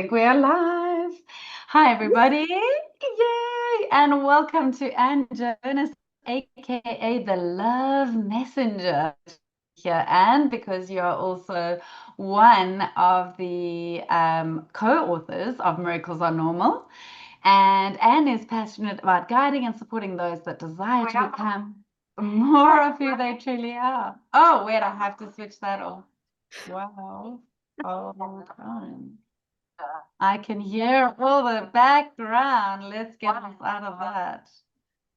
think we are live. Hi, everybody. Yay! And welcome to Ann Jonas, aka the Love Messenger. Here, Anne, because you're also one of the co-authors of Miracles Are Normal. And Anne is passionate about guiding and supporting those that desire to become more of who they truly are. Oh, wait, I have to switch that off. Wow. Hold on. I can hear all the background. Let's get us out of that.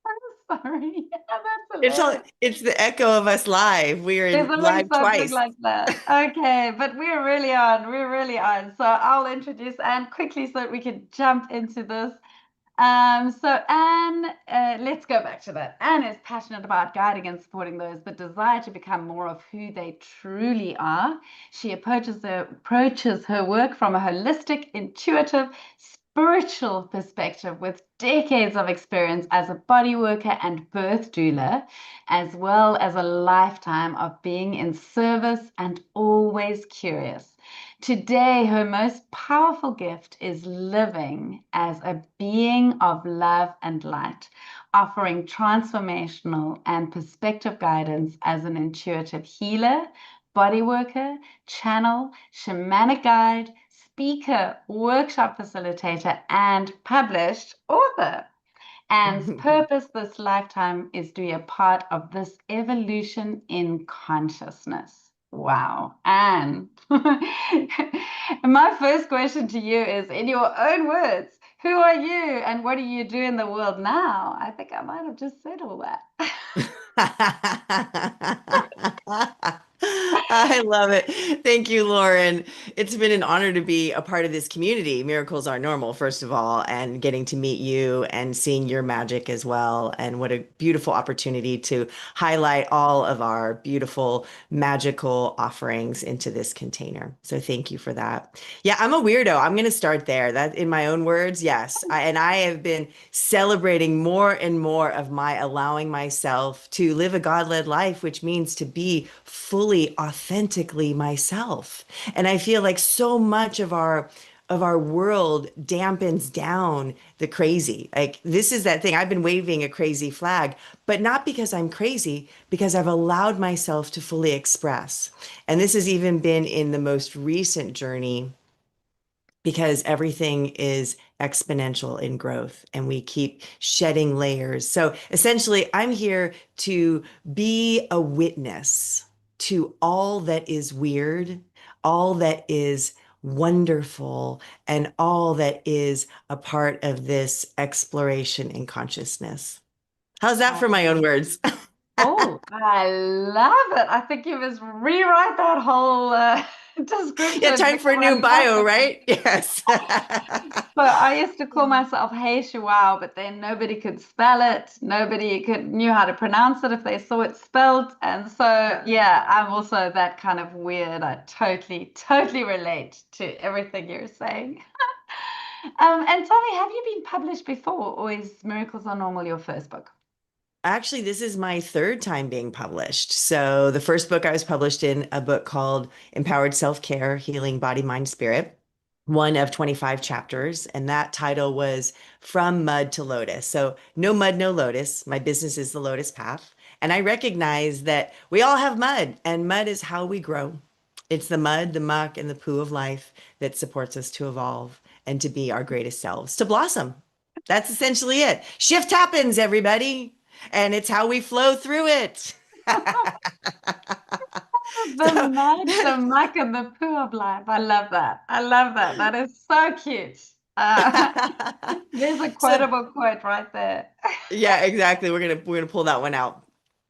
I'm sorry. That's It's all, hilarious. it's the echo of us live. We are There's in always live something twice. like that. Okay, but we're really on. We're really on. So I'll introduce Anne quickly so that we can jump into this. So Anne, let's go back to that. Anne is passionate about guiding and supporting those that desire to become more of who they truly are. She approaches her work from a holistic, intuitive, spiritual perspective with decades of experience as a body worker and birth doula, as well as a lifetime of being in service and always curious. Today, her most powerful gift is living as a being of love and light, offering transformational and perspective guidance as an intuitive healer, body worker, channel, shamanic guide, speaker, workshop facilitator, and published author. Anne's purpose this lifetime is to be a part of this evolution in consciousness. Wow. Anne, my first question to you is in your own words, who are you and what do you do in the world now? I think I might have just said all that. I love it. Thank you, Lauren. It's been an honor to be a part of this community. Miracles are normal, first of all, and getting to meet you and seeing your magic as well. And what a beautiful opportunity to highlight all of our beautiful magical offerings into this container. So thank you for that. Yeah, I'm a weirdo. I'm going to start there. That in my own words, yes. And I have been celebrating more and more of my allowing myself to live a God-led life, which means to be fully authentically myself. And I feel like so much of our world dampens down the crazy. Like this is that thing. I've been waving a crazy flag, but not because I'm crazy, because I've allowed myself to fully express. And this has even been in the most recent journey because everything is exponential in growth and we keep shedding layers. So essentially, I'm here to be a witness to all that is weird, all that is wonderful, and all that is a part of this exploration in consciousness. How's that for my own words? Oh, I love it. I think you must rewrite that whole Yeah, description time for because a I new love bio, it. right? Yes. So I used to call myself Hey Wow, but then nobody could spell it. Nobody could knew how to pronounce it if they saw it spelled. And so yeah, I'm also that kind of weird. I totally relate to everything you're saying. And tell me, have you been published before, or is Miracles Are Normal your first book? Actually, this is my third time being published. So, the first book I was published in a book called Empowered Self-Care, Healing Body, Mind, Spirit, one of 25 chapters. And that title was From Mud to Lotus. So, no mud, no lotus. My business is the Lotus Path. And I recognize that we all have mud, and mud is how we grow. It's the mud, the muck, and the poo of life that supports us to evolve and to be our greatest selves, to blossom. That's essentially it. Shift happens, everybody, and it's how we flow through it. The So, mud, the muck, and the poo of life. I love that. I love that. That is so cute. There's a so quotable quote right there. yeah, exactly. We're gonna pull that one out.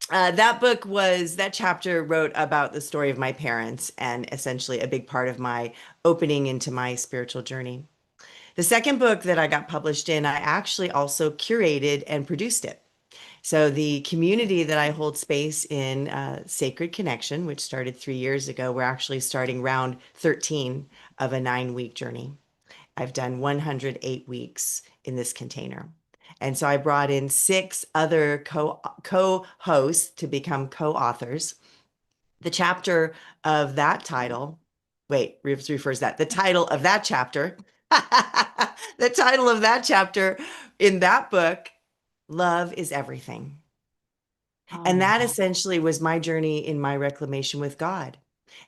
That chapter wrote about the story of my parents and essentially a big part of my opening into my spiritual journey. The second book that I got published in, I actually also curated and produced it. So the community that I hold space in, Sacred Connection, which started 3 years ago, we're actually starting round 13 of a 9 week journey. I've done 108 weeks in this container. And so I brought in six other co-hosts to become co-authors. The chapter of that title, wait, refers that the title of that chapter. The title of that chapter in that book, Love is Everything. Oh, And that wow. essentially was my journey in my reclamation with God.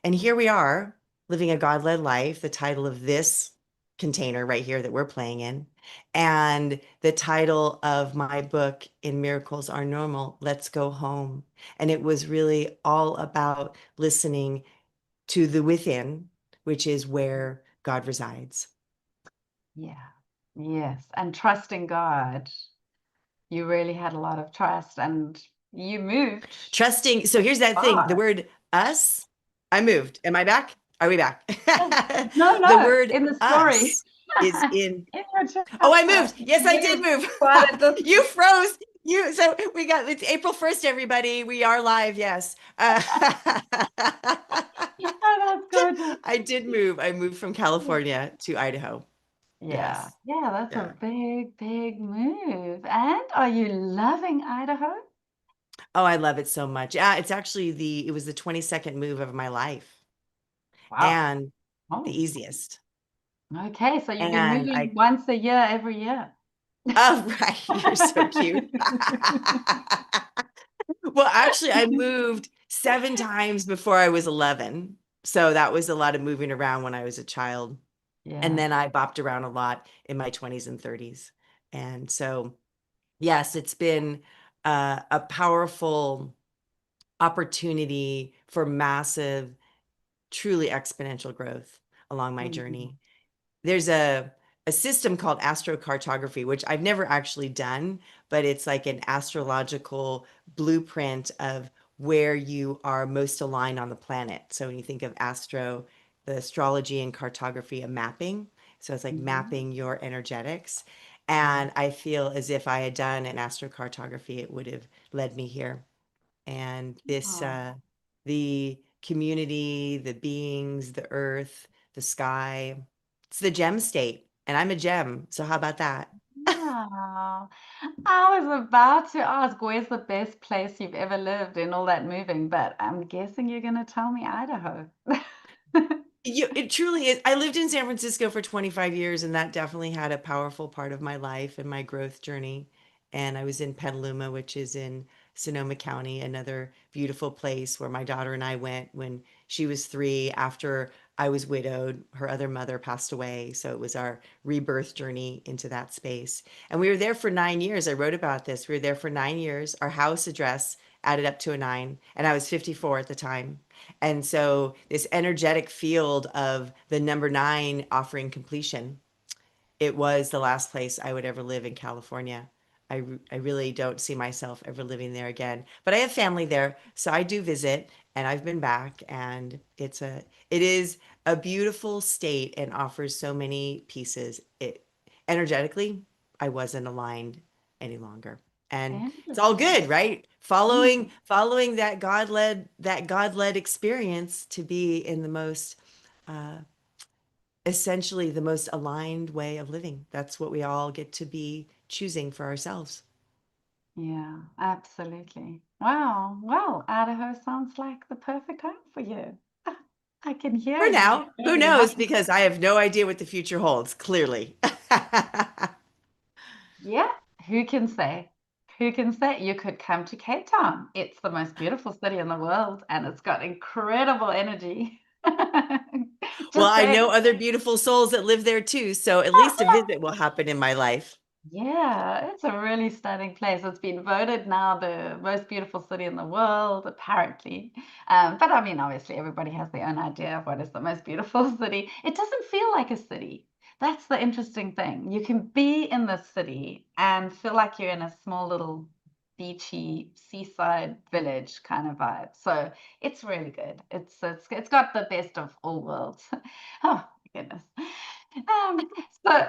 And here we are living a God led life, the title of this container right here that we're playing in. And the title of my book in Miracles Are Normal, Let's Go Home. And it was really all about listening to the within, which is where God resides. Yeah. Yes. And trusting God. You really had a lot of trust and you moved Trusting. So here's that thing, the far. word us, I moved. Am I back? Are we back? Yeah. No, The no, word in the story. us is in, In your oh, I chapter. moved. Yes, I did Moved move. quite a You distance. froze. So we got, it's April 1st, everybody. We are live. Yes. Oh, that's gorgeous. I did move. I moved from California to Idaho. Yeah. Yes. Yeah, that's Yeah. a big, big move. And are you loving Idaho? Oh, I love it so much. Yeah, it's actually it was the 22nd move of my life Wow. and the Oh, easiest. okay. So you've been And moving I, once a year every year. oh, right. You're so cute. Well, actually, I moved 7 times before I was 11. So that was a lot of moving around when I was a child. And Yeah. then I bopped around a lot in my 20s and 30s. And so, yes, it's been a powerful opportunity for massive, truly exponential growth along my Mhm. journey. There's a system called astrocartography, which I've never actually done, but it's like an astrological blueprint of where you are most aligned on the planet. So when you think of astro, the astrology and cartography, a mapping. So it's like Mhm. mapping your energetics. Yeah. And I feel as if I had done an astrocartography, it would have led me here. And this, Oh, the community, the beings, the earth, the sky, it's the gem state. And I'm a gem. So how about that? wow. I was about to ask, where's the best place you've ever lived in all that moving, but I'm guessing you're going to tell me Idaho. It truly is. I lived in San Francisco for 25 years, and that definitely had a powerful part of my life and my growth journey. And I was in Petaluma, which is in Sonoma County, another beautiful place where my daughter and I went when she was 3 after I was widowed. Her other mother passed away. So it was our rebirth journey into that space. And we were there for 9 years. I wrote about this. We were there for 9 years. Our house address added up to a 9, and I was 54 at the time. And so this energetic field of the number 9 offering completion, it was the last place I would ever live in California. I really don't see myself ever living there again. But I have family there, so I do visit and I've been back and it is a beautiful state and offers so many pieces. It energetically, I wasn't aligned any longer. And it's all Interesting. good, right? Mm, Following that God-led experience to be in the most uh essentially the most aligned way of living. That's what we all get to be choosing for ourselves. yeah, absolutely. Wow. Well, Idaho sounds like the perfect home for you. I can hear For you now, who really knows? happy. Because I have no idea what the future holds, clearly. Yeah, who can say? Who can say? You could come to Cape Town. It's the most beautiful city in the world and it's got incredible energy. Well, Just I saying. know other beautiful souls that live there too, so at least a visit will happen in my life. Yeah, it's a really stunning place. It's been voted now the most beautiful city in the world, apparently. But I mean, obviously, everybody has their own idea of what is the most beautiful city. It doesn't feel like a city. That's the interesting thing. You can be in the city and feel like you're in a small little beachy seaside village kind of vibe. So it's really good. It's got the best of all worlds. Oh my goodness. So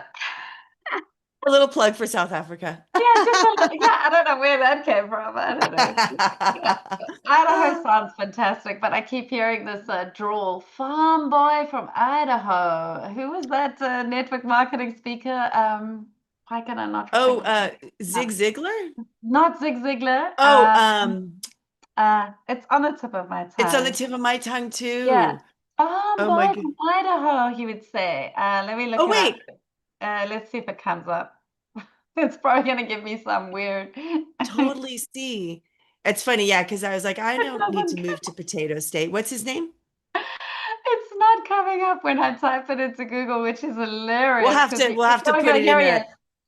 A little plug for South Africa. yeah, just a little, yeah, I don't know where that came from. I don't know. Yeah. Idaho sounds fantastic, but I keep hearing this drawl, farm boy from Idaho. Who was that network marketing speaker? Why can I not Oh, think of it? Zig No, Ziglar? not Zig Ziglar. Oh, It's on the tip of my it's on the tongue. tip of my tongue Yeah, too. farm Oh my boy God. from Idaho, he would say. Let me look Oh, it up. wait. Let's see if it comes up. It's probably going to give me some weird. It Totally see. It's funny, yeah, because I was like, I don't need to doesn't move to Potato State. What's his name? It's not coming up when I type it into Google, which is We'll hilarious have because to we'll have to oh my put God, it in here he a is.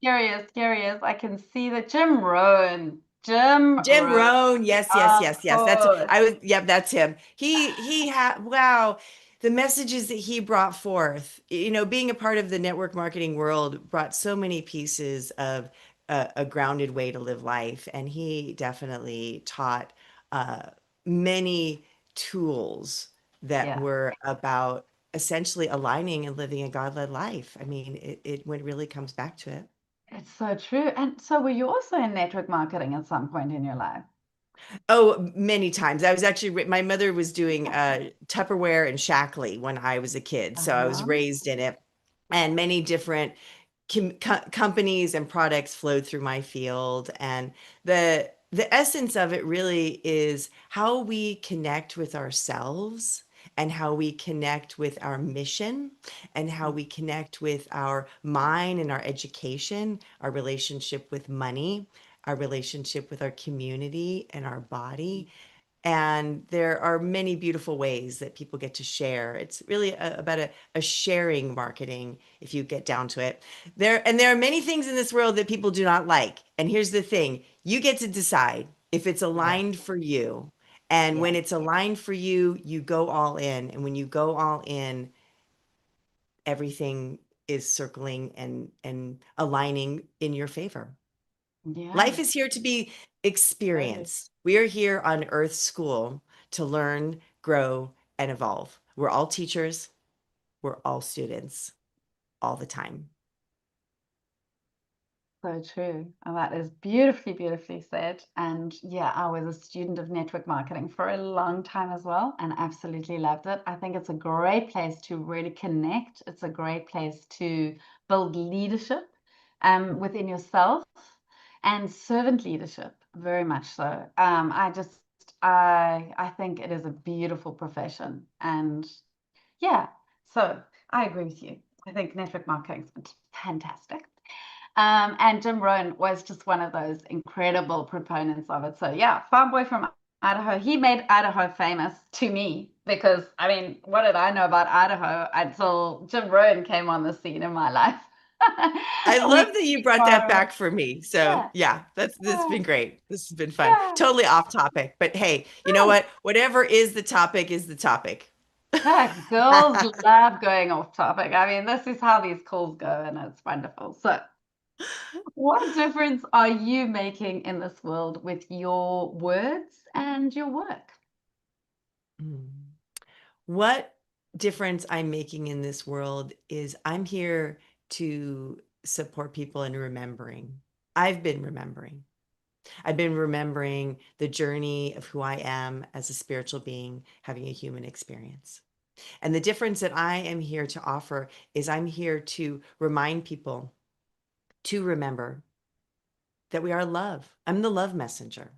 Here he is. Here he is. I can see that Jim Rohn. Jim Jim Rohn. Rohn. Yes, yes, Of yes, yes. That's course. I was yep, that's him. He had wow, the messages that he brought forth, being a part of the network marketing world brought so many pieces of a grounded way to live life. And he definitely taught many tools that Yeah, were about essentially aligning and living a God-led life. I mean, it when it really comes back to it. it's so true. And so were you also in network marketing at some point in your life? Oh, many times. I was actually, my mother was doing Tupperware and Shackley when I was a kid. So I was Uh-huh. raised in it. And many different companies and products flowed through my field. And the essence of it really is how we connect with ourselves and how we connect with our mission and how we connect with our mind and our education, our relationship with money, our relationship with our community and our body. And there are many beautiful ways that people get to share. It's really about a sharing marketing, if you get down to it. There are many things in this world that people do not like. And here's the thing, you get to decide if it's Yeah, aligned for you. And yeah, when it's aligned for you, you go all in. And when you go all in, everything is circling and aligning in your favor. Life yeah, is here to be totally. experienced. We are here on Earth School to learn, grow, and evolve. We're all teachers, we're all students all the time. So true. And that is beautifully, beautifully said. And yeah, I was a student of network marketing for a long time as well and absolutely loved it. I think it's a great place to really connect. It's a great place to build leadership within yourself and servant leadership, very much so. I think it is a beautiful profession. And yeah, so I agree with you. I think network marketing is fantastic. And Jim Rohn was just one of those incredible proponents of it. So yeah, farm boy from Idaho. He made Idaho famous to me because I mean, what did I know about Idaho until Jim Rohn came on the scene in my life? I We love that you brought that farm. back for me. So Yeah, yeah, this has yeah, been great. This has been fun. yeah. Totally off topic, but hey, you know Oh, what? Whatever is the topic is the topic. heck, girls love going off topic. I mean, this is how these calls go, and it's wonderful. So, what difference are you making in this world with your words and your work? Hmm. What difference I'm making in this world is I'm here to support people in remembering. I've been remembering. I've been remembering the journey of who I am as a spiritual being having a human experience. And the difference that I am here to offer is I'm here to remind people to remember that we are love. I'm the love messenger.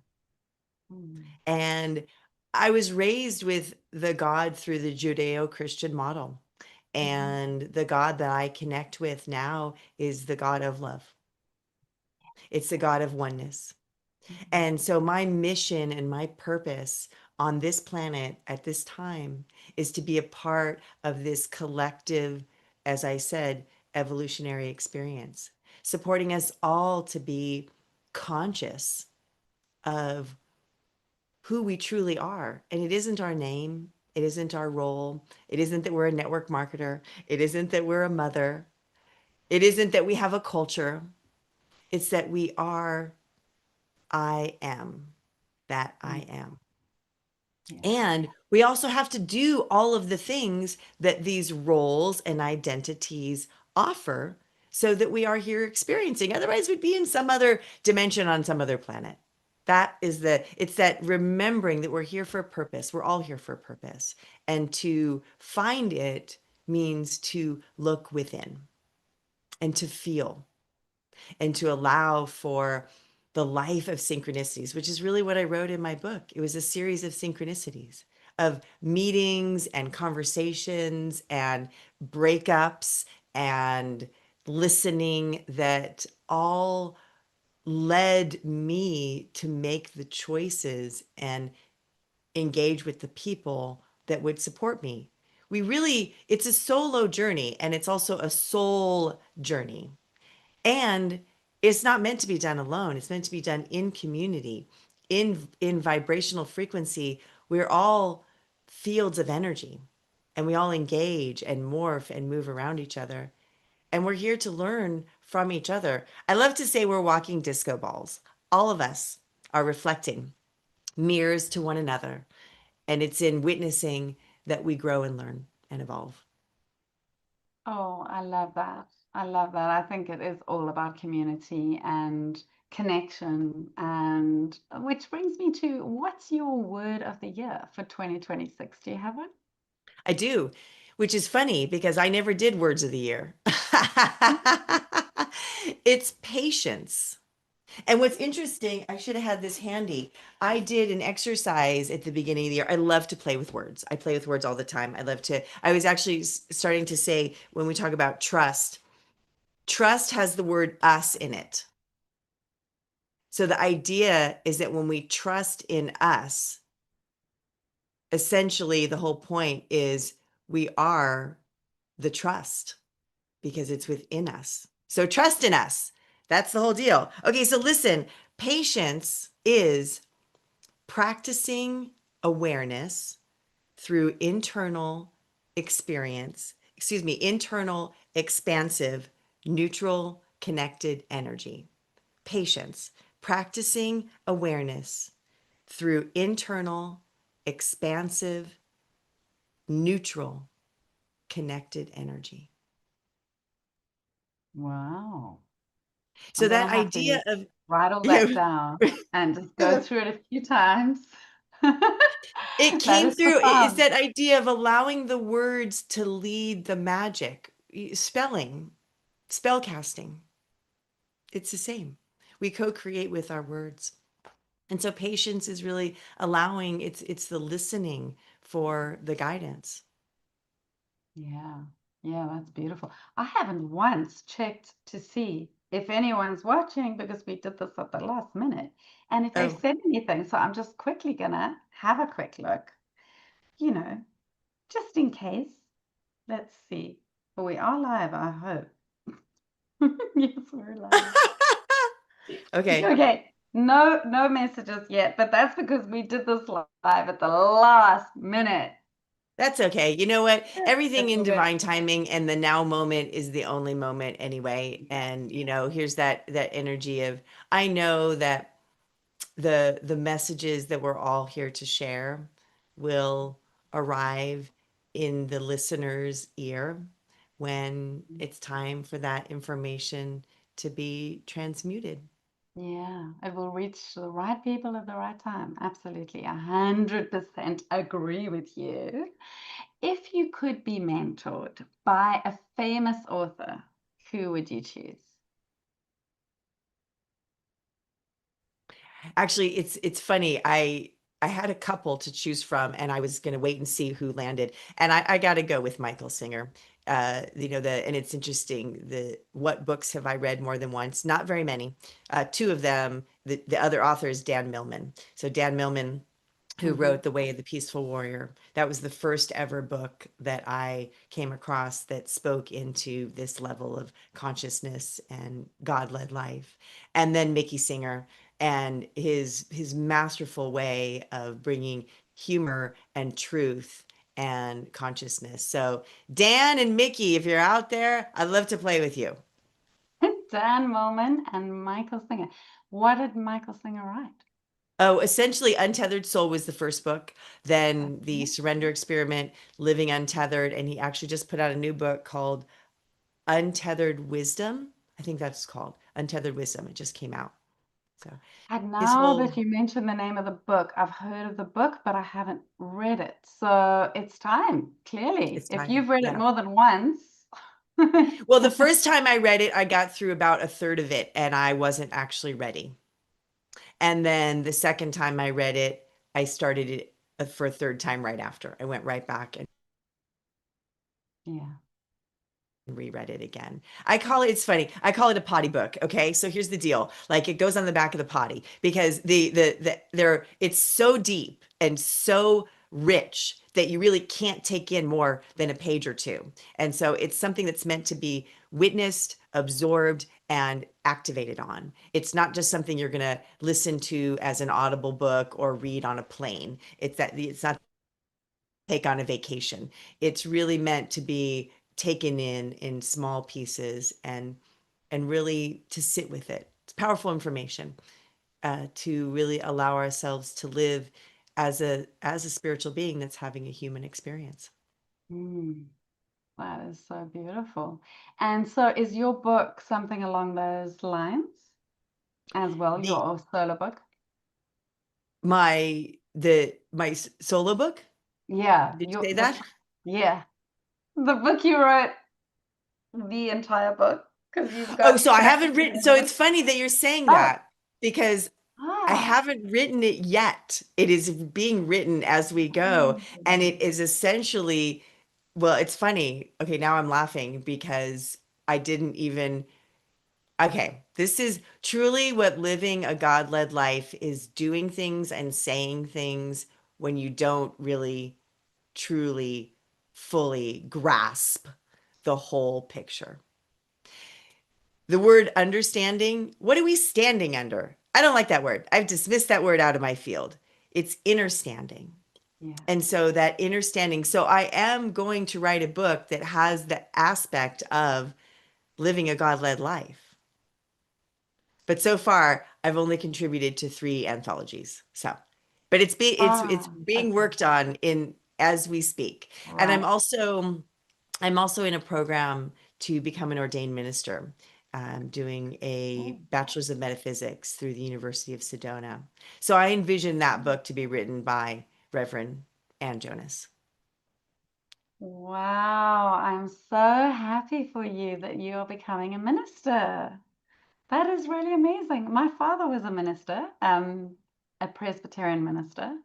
Mm, And I was raised with the God through the Judeo Christian model. mhm, And the God that I connect with now is the God of love, it's the God of oneness. mhm, And so, my mission and my purpose on this planet at this time is to be a part of this collective, as I said, evolutionary experience, supporting us all to be conscious of who we truly are. And it isn't our name, it isn't our role, it isn't that we're a network marketer, it isn't that we're a mother, it isn't that we have a culture, it's that we are, I am, that I mm. am. Yeah, And we also have to do all of the things that these roles and identities offer so that we are here experiencing. Otherwise, we'd be in some other dimension on some other planet. It's that remembering that we're here for a purpose. We're all here for a purpose. And to find it means to look within and to feel and to allow for the life of synchronicities, which is really what I wrote in my book. It was a series of synchronicities, of meetings and conversations and breakups and listening that all led me to make the choices and engage with the people that would support me. We really, it's a solo journey and it's also a soul journey. And it's not meant to be done alone. It's meant to be done in community, in vibrational frequency. We're all fields of energy and we all engage and morph and move around each other. And we're here to learn from each other. I love to say we're walking disco balls. All of us are reflecting mirrors to one another. And it's in witnessing that we grow and learn and evolve. Oh, I love that. I love that. I think it is all about community and connection. And which brings me to what's your word of the year for 2026? Do you have one? I do, which is funny because I never did words of the year. It's patience. And what's interesting, I should have had this handy. I did an exercise at the beginning of the year. I love to play with words. I play with words all the time. I was actually starting to say when we talk about trust, trust has the word us in it. So the idea is that when we trust in us, essentially the whole point is we are the trust because it's within us. So trust in us. That's the whole deal. Okay, so listen, patience is practicing awareness through internal experience, internal, expansive, neutral, connected energy. Patience, practicing awareness through internal, expansive, neutral, connected energy. Wow. I'm So gonna that have idea to of, write all that you down know, and just go through it a few times. it That came is through, it's profound. that idea of allowing the words to lead the magic. Spelling, spell casting, it's the same. We co-create with our words. And so patience is really allowing, it's the listening for the guidance. Yeah, yeah, that's beautiful. I haven't once checked to see if anyone's watching because we did this at the last minute and if they've Oh, said anything. So I'm just quickly gonna have a quick look, you know, just in case. Let's see. But we are live, I hope. Yes, we're live. okay. Okay, no messages yet, but that's because we did this live at the last minute. That's okay. You know what? Everything It's in all good. divine timing and the now moment is the only moment anyway. And here's that energy of I know that the messages that we're all here to share will arrive in the listener's ear when it's time for that information to be transmuted. Yeah, it will reach the right people at the right time. Absolutely. 100% agree with you. If you could be mentored by a famous author, who would you choose? Actually, it's funny. I had a couple to choose from, and I was going to wait and see who landed. And I got to go with Michael Singer. And it's interesting. The what books have I read more than once? Not very many. Two of them. The other author is Dan Millman. So Dan Millman, who Hmm. wrote The Way of the Peaceful Warrior. That was the first ever book that I came across that spoke into this level of consciousness and God-led life. And then Mickey Singer and his masterful way of bringing humor and truth and consciousness. So Dan and Mickey, if you're out there, I'd love to play with you. Dan Millman and Michael Singer. What did Michael Singer write? Oh, essentially, Untethered Soul was the first book, then The Okay. Surrender Experiment, Living Untethered, and he actually just put out a new book called Untethered Wisdom. I think that's called Untethered Wisdom. It just came out. So And his now whole that you mentioned the name of the book, I've heard of the book, but I haven't read it. So it's time, clearly. it's If time. you've read it Yeah. more than once. Well, the first time I read it, I got through about a third of it and I wasn't actually ready. And then the second time I read it, I started it for a third time right after. I went right back and Yeah. reread it again. It's funny. I call it a potty book. Okay. So here's the deal. Like it goes on the back of the potty because it's so deep and so rich that you really can't take in more than a page or two. And so it's something that's meant to be witnessed, absorbed, and activated on. It's not just something you're going to listen to as an audible book or read on a plane. It's not take on a vacation. It's really meant to be taken in small pieces and really to sit with it. It's powerful information to really allow ourselves to live as a spiritual being that's having a human experience. Mm, that is so beautiful. And so is your book something along those lines as well, The your solo book? my solo book. Yeah, Did you your say the that? yeah, the book you wrote, the entire book, because you've Oh, got so I haven't fragments written. in the So book. it's funny that you're saying Oh, that because I ah, haven't written it yet. It is being written as we go. And it amazing. is essentially, well, it's funny. Okay, now I'm laughing because I didn't even, okay, this is truly what living a God-led life is, doing things and saying things when you don't really, truly, fully grasp the whole picture. The word understanding, what are we standing under? I don't like that word. I've dismissed that word out of my field. It's understanding. Yeah. And so that understanding, so I am going to write a book that has the aspect of living a God-led life. But so far, I've only contributed to 3 anthologies. So, but it's Ah, being okay. worked on in as we speak. And Right. I'm also in a program to become an ordained minister. I'm doing a Oh, bachelor's of metaphysics through the University of Sedona. So I envision that book to be written by Reverend Ann Jonas. wow. I'm so happy for you that you are becoming a minister. That is really amazing. My father was a minister, a Presbyterian minister.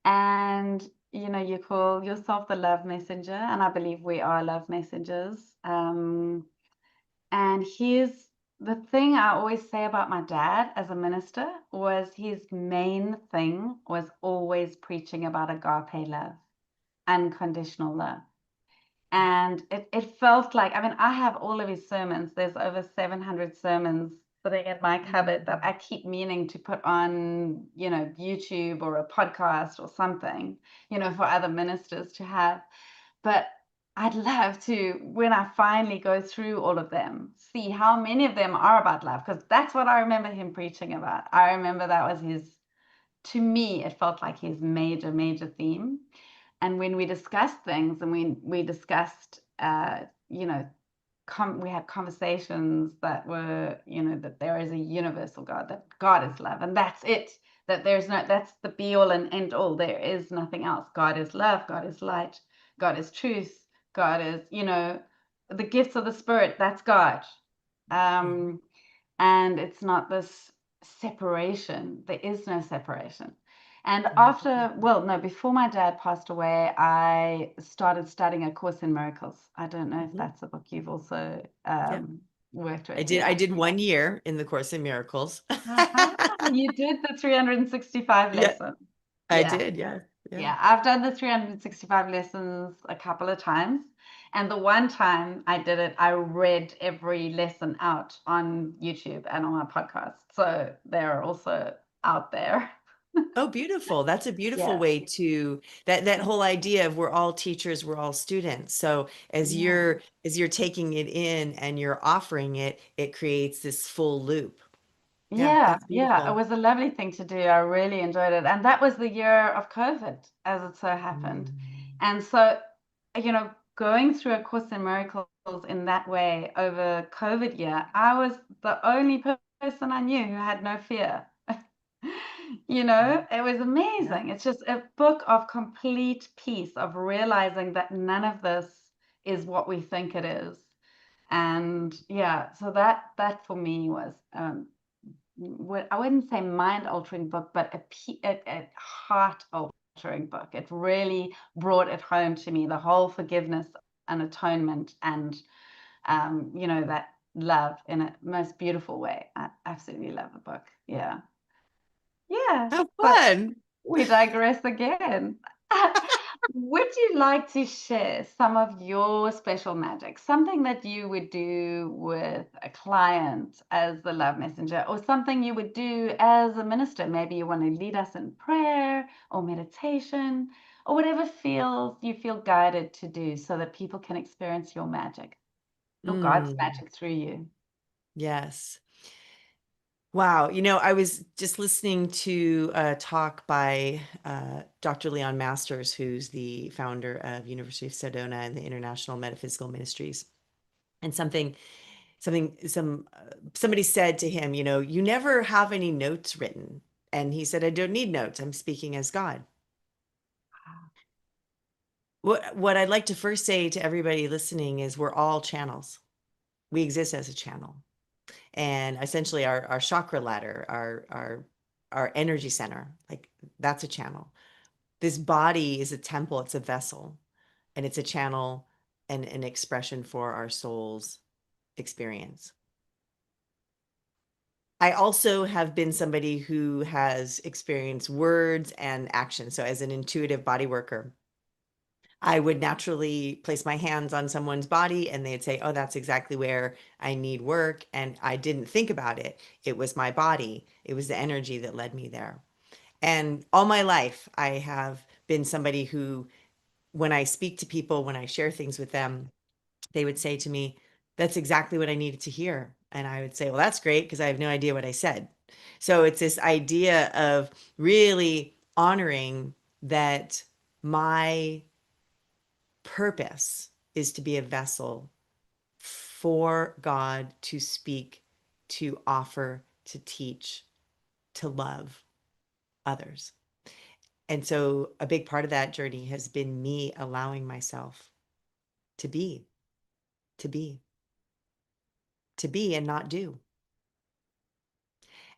And you call yourself the love messenger, and I believe we are love messengers. And here's the thing I always say about my dad as a minister was his main thing was always preaching about agape love, unconditional love. And it felt like, I mean, I have all of his sermons. There's over 700 sermons sitting in my cupboard that I keep meaning to put on, YouTube or a podcast or something, for other ministers to have. But I'd love to, when I finally go through all of them, see how many of them are about love, because that's what I remember him preaching about. I remember that was to me, it felt like his major, major theme. And when we discussed things and we discussed, we had conversations that were, that there is a universal God, that God is love, and that's it. That that's the be all and end all. There is nothing else. God is love. God is light. God is truth. God is, the gifts of the Spirit. That's God. Mhm. Um, and it's not this separation. There is no separation. And well, no, before my dad passed away, I started studying A Course in Miracles. I don't know if Mhm. that's a book you've also Yeah. worked I with. did I Yeah. did 1 year in the Course in Miracles. Uh-huh. You did the 365 Yeah, lessons. I Yeah. did. Yeah. Yeah. Yeah. I've done the 365 lessons a couple of times. And the one time I did it, I read every lesson out on YouTube and on my podcast. So they're also out there. Oh, beautiful. That's a beautiful Yeah. way to that whole idea of we're all teachers, we're all students. So Yeah. as you're taking it in and you're offering it, it creates this full loop. Yeah, Yeah, that's yeah, it beautiful. was a lovely thing to do. I really enjoyed it. And that was the year of COVID, as it so happened. Mm. And so, going through A Course in Miracles in that way over COVID year, I was the only person I knew who had no fear. Yeah. It was Yeah. amazing. It's just a book of complete peace, of realizing that none of this is what we think it is. And yeah, so that for me was I wouldn't say mind altering book, but a heart altering book. It really brought it home to me, the whole forgiveness and atonement and that love in a most beautiful way. I absolutely love the book. Yeah. Yeah. How But fun. we digress again. Would you like to share some of your special magic, something that you would do with a client as the love messenger, or something you would do as a minister? Maybe you want to lead us in prayer or meditation, or whatever feels you feel guided to do so that people can experience your magic or God's Mm, magic through you. yes. Wow. I was just listening to a talk by Dr. Leon Masters, who's the founder of University of Sedona and the International Metaphysical Ministries. And somebody said to him, you never have any notes written. And he said, I don't need notes. I'm speaking as God. What I'd like to first say to everybody listening is we're all channels. We exist as a channel. And essentially our chakra ladder, our energy center, like that's a channel. This body is a temple, it's a vessel, and it's a channel and an expression for our soul's experience. I also have been somebody who has experienced words and action. So as an intuitive body worker, I would naturally place my hands on someone's body and they'd say, oh, that's exactly where I need work. And I didn't think about it. It was my body, it was the energy that led me there. And all my life, I have been somebody who, when I speak to people, when I share things with them, they would say to me, that's exactly what I needed to hear. And I would say, well, that's great because I have no idea what I said. So it's this idea of really honoring that my purpose is to be a vessel for God to speak, to offer, to teach, to love others. And so a big part of that journey has been me allowing myself to be, to be, to be and not do.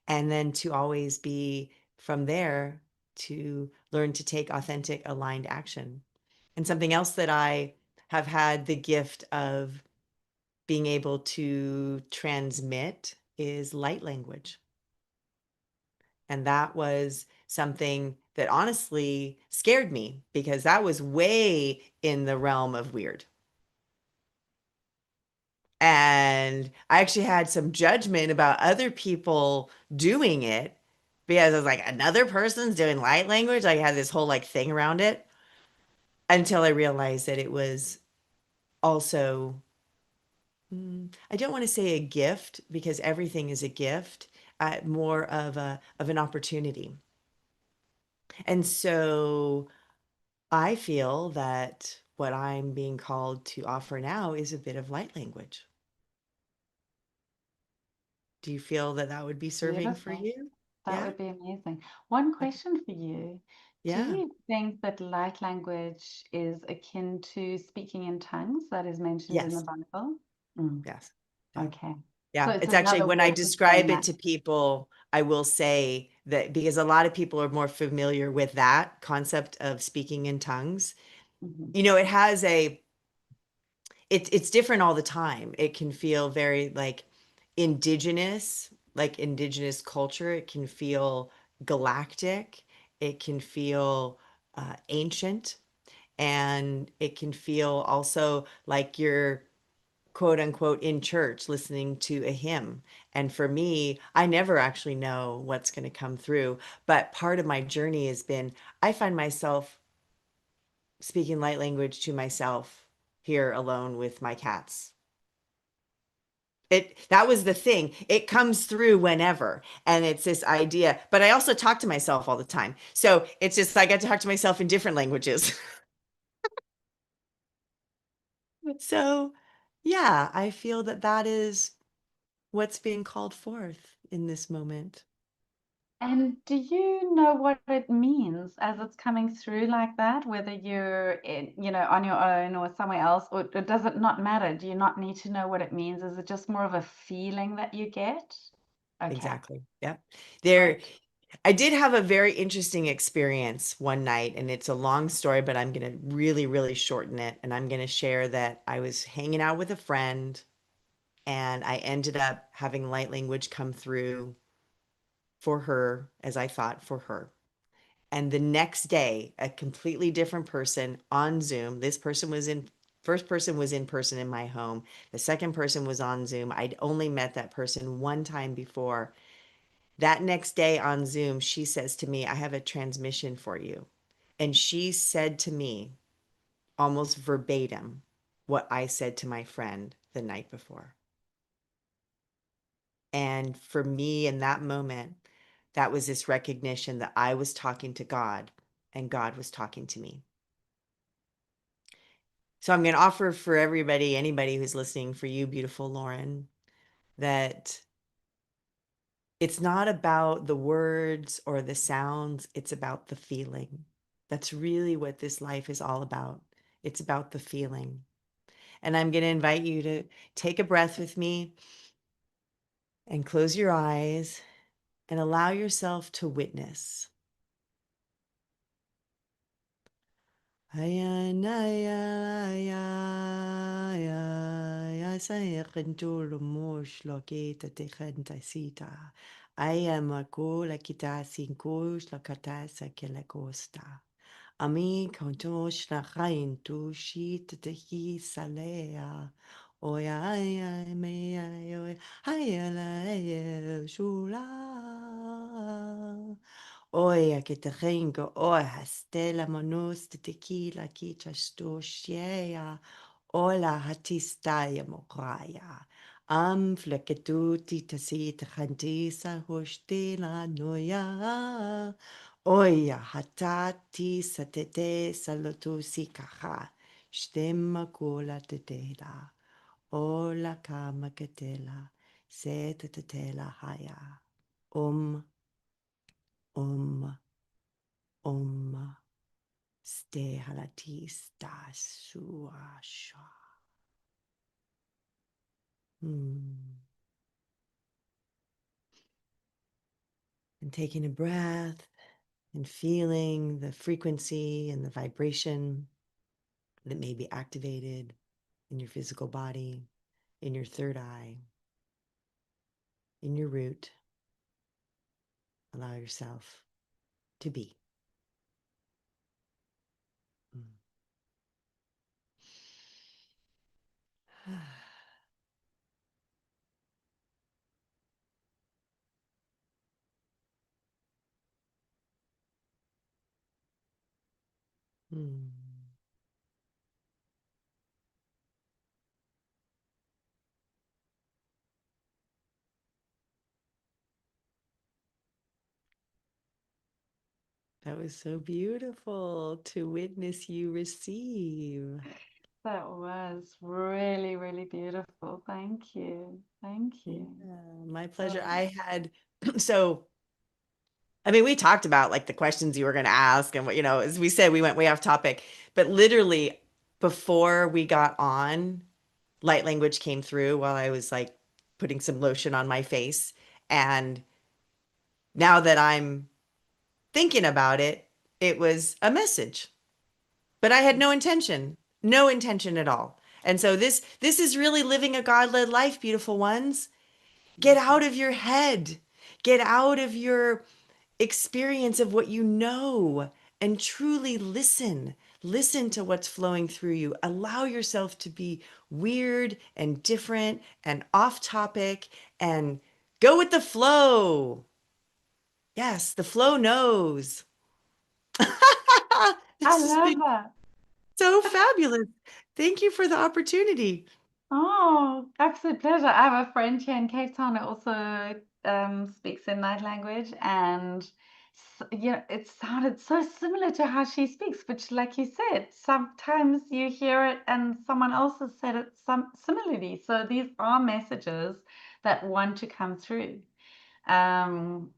And then to always be from there to learn to take authentic, aligned action. And something else that I have had the gift of being able to transmit is light language. And that was something that honestly scared me because that was way in the realm of weird. And I actually had some judgment about other people doing it because I was like, another person's doing light language. I had this whole like thing around it until I realized that it was also, I don't want to say a gift because everything is a gift, more of an opportunity. And so I feel that what I'm being called to offer now is a bit of light language. Do you feel that that would be serving for Beautiful. you? That Yeah. would be amazing. One Okay. question for you. Do Yeah. you think that light language is akin to speaking in tongues that is mentioned in the Yes. Bible? Mm, Yes. Yeah. okay. So Yeah. it's It's actually another when I way to saying describe it that. to people, I will say that because a lot of people are more familiar with that concept of speaking in tongues. Mhm. It has it's different all the time. It can feel very like indigenous culture. It can feel galactic. It can feel ancient, and it can feel also like you're quote unquote in church listening to a hymn. And for me, I never actually know what's going to come through. But part of my journey has been I find myself speaking light language to myself here alone with my cats. That was the thing. It comes through whenever. And it's this idea, but I also talk to myself all the time. So it's just I get to talk to myself in different languages. So yeah, I feel that that is what's being called forth in this moment. And do you know what it means as it's coming through like that, whether you're on your own or somewhere else, or does it not matter? Do you not need to know what it means? Is it just more of a feeling that you get? Okay. Exactly. Yep. Right. There, I did have a very interesting experience one night, and it's a long story, but I'm going to really, really shorten it. And I'm going to share that I was hanging out with a friend. And I ended up having light language come through for her, as I thought for her. And the next day, a completely different person on Zoom. This person was in, first person was in person in my home. The second person was on Zoom. I'd only met that person one time before. That next day on Zoom, she says to me, I have a transmission for you. And she said to me, almost verbatim, what I said to my friend the night before. And for me in that moment, that was this recognition that I was talking to God and God was talking to me. So I'm going to offer for everybody, anybody who's listening, for you, beautiful Lauren, that it's not about the words or the sounds, it's about the feeling. That's really what this life is all about. It's about the feeling. And I'm going to invite you to take a breath with me and close your eyes and allow yourself to witness. Ami kontosh na chain tu shit te hi salea. Oya ay me ay ay shula. Oya que te rengo oya stella monus te tequila kita sto shea. Ola hatistaya mokraya. Am fleketuti te si te khantisa hostila noya. Oya hatati satete salotu sikaha. Stemma kula tetela. Ola kama ketela. Setetela haya. Um, um, um. Ste halatista suasha. Hmm. And taking a breath and feeling the frequency and the vibration that may be activated in your physical body, in your third eye, in your root. Allow yourself to be. Hmm. That was so beautiful to witness you receive. That was really, really beautiful. Thank you. Thank you. Yeah, my pleasure. I had, so, I mean, we talked about like the questions you were going to ask and what, as we said, we went way off topic, but literally before we got on, light language came through while I was like putting some lotion on my face. And now that I'm thinking about it, it was a message, but I had no intention at all. And so this is really living a God-led life, beautiful ones. Get out of your head. Get out of your experience of what you know and truly listen. Listen to what's flowing through you. Allow yourself to be weird and different and off topic and go with the flow. Yes, the flow knows. I This has love been that. so fabulous. Thank you for the opportunity. Oh, absolute pleasure. I have a friend here in Cape Town who also speaks in night language, and yeah, it sounded so similar to how she speaks, which, like you said, sometimes you hear it and someone else has said it similarly. So these are messages that want to come through.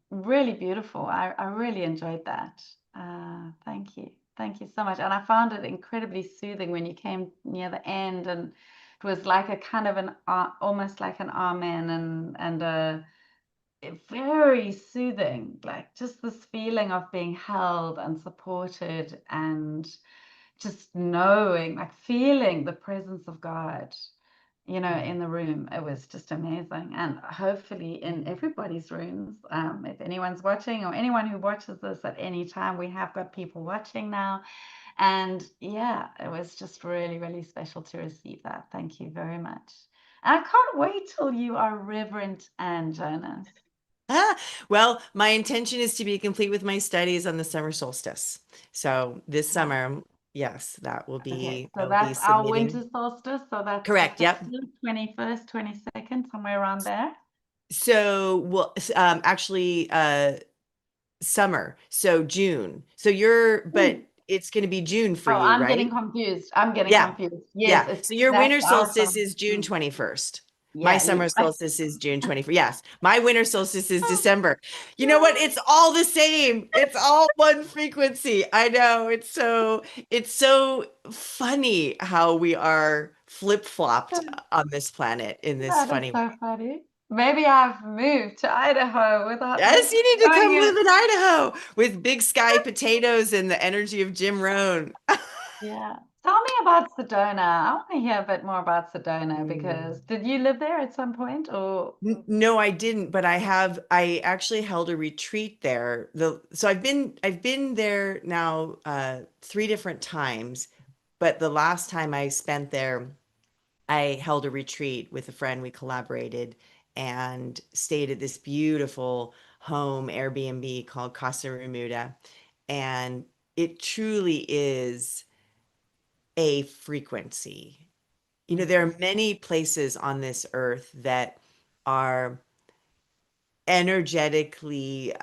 Really beautiful. I really enjoyed that. Thank you. Thank you so much. And I found it incredibly soothing when you came near the end, and it was like a kind of almost like an amen, and very soothing, like just this feeling of being held and supported and just knowing, like feeling the presence of God in the room. It was just amazing. And hopefully in everybody's rooms, if anyone's watching or anyone who watches this at any time, we have got people watching now. And yeah, it was just really, really special to receive that. Thank you very much. And I can't wait till you are Reverend Ann Jonas. Ah, well, my intention is to be complete with my studies on the summer solstice. So this Wow. summer, yes, Okay, I so will be that's our submitting. winter solstice. So that's the Correct. Yep. 30th, 21st, 22nd, somewhere around there. So, well, actually, summer. So June. So but it's going to be June for Oh, you, I'm getting right? confused. I'm getting Yeah. confused. Yes, Yeah. it's So your that's winter our solstice summer. is June 21st. My Yeah, summer you. solstice is June 21st. Yes. My winter solstice is December. You know what? Yeah, It's all the same. It's all one frequency. I know. It's so funny how we are flip-flopped on this planet in this that is funny way. so funny. Maybe I've moved to Idaho without me Yes, you need to knowing come it. live in Idaho with big sky potatoes and the energy of Jim Rohn. Yeah. Tell me about Sedona. I want to hear a bit more about Sedona because Mm. did you live there at some point or? No, I didn't, but I actually held a retreat there. So I've been there now 3 different times, but the last time I spent there, I held a retreat with a friend. We collaborated and stayed at this beautiful home Airbnb called Casa Remuda. And it truly is a frequency. There are Interesting. many places on this earth that are energetically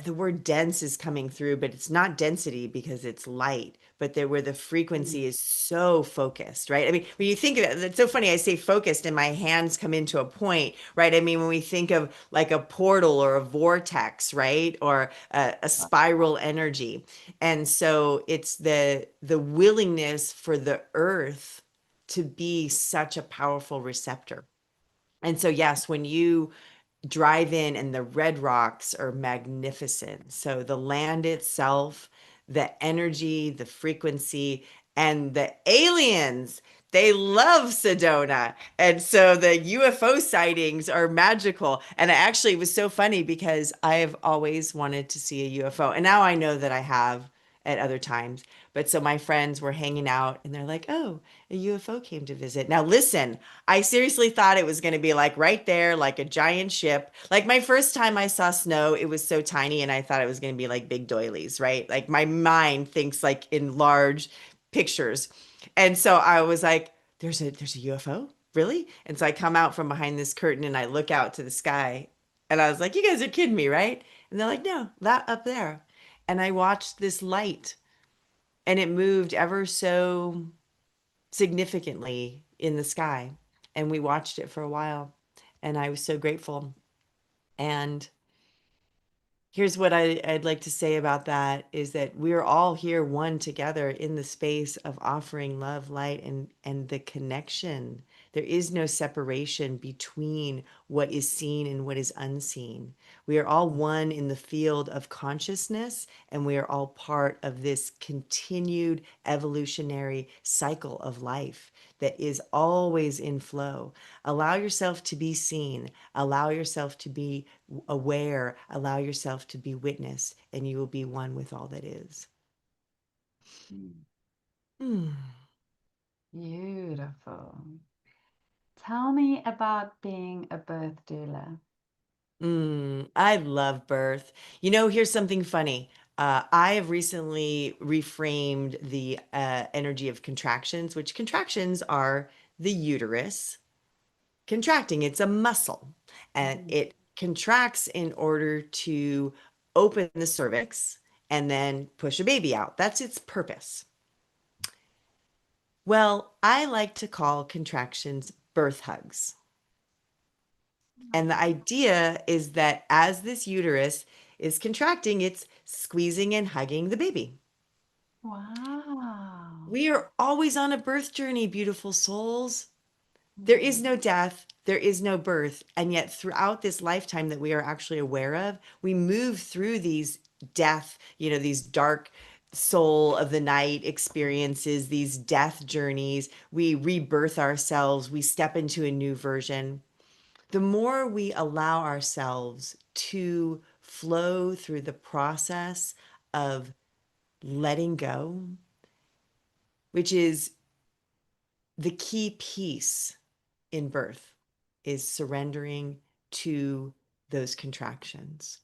the word dense is coming through, but it's not density because it's light, but there where the frequency Mm. is so focused, right? I mean, when you think of it, it's so funny. I say focused and my hands come into a point, right? I mean, when we think of like a portal or a vortex, right? Or a spiral energy. And so it's the willingness for the earth to be such a powerful receptor. And so, yes, when you drive in and the red rocks are magnificent. So the land itself, the energy, the frequency, and the aliens, they love Sedona. And so the UFO sightings are magical. And actually, it was so funny because I have always wanted to see a UFO. And now I know that I have at other times. But so my friends were hanging out and they're like, oh, a UFO came to visit. Now, listen, I seriously thought it was going to be like right there, like a giant ship. Like my first time I saw snow, it was so tiny and I thought it was going to be like big doilies, right? Like my mind thinks like in large pictures. And so I was like, there's a UFO? Really? And so I come out from behind this curtain and I look out to the sky and I was like, you guys are kidding me, right? And they're like, no, that up there. And I watched this light and it moved ever so significantly in the sky. And we watched it for a while. And I was so grateful. And here's what I'd like to say about that is that we're all here one together in the space of offering love, light, and the connection. There is no separation between what is seen and what is unseen. We are all one in the field of consciousness, and we are all part of this continued evolutionary cycle of life that is always in flow. Allow yourself to be seen, allow yourself to be aware, allow yourself to be witness, and you will be one with all that is. Mm. Mm. Beautiful. Tell me about being a birth doula. I love birth. Here's something funny. I have recently reframed the energy of contractions, which contractions are the uterus contracting. It's a muscle and Mhm. it contracts in order to open the cervix and then push a baby out. That's its purpose. Well, I like to call contractions birth hugs. And the idea is that as this uterus is contracting, it's squeezing and hugging the baby. Wow. We are always on a birth journey, beautiful souls. There is Mm. no death, there is no birth. And yet, throughout this lifetime that we are actually aware of, we move through these these soul of the night experiences, these death journeys. We rebirth ourselves, we step into a new version. The more we allow ourselves to flow through the process of letting go, which is the key piece in birth, is surrendering to those contractions.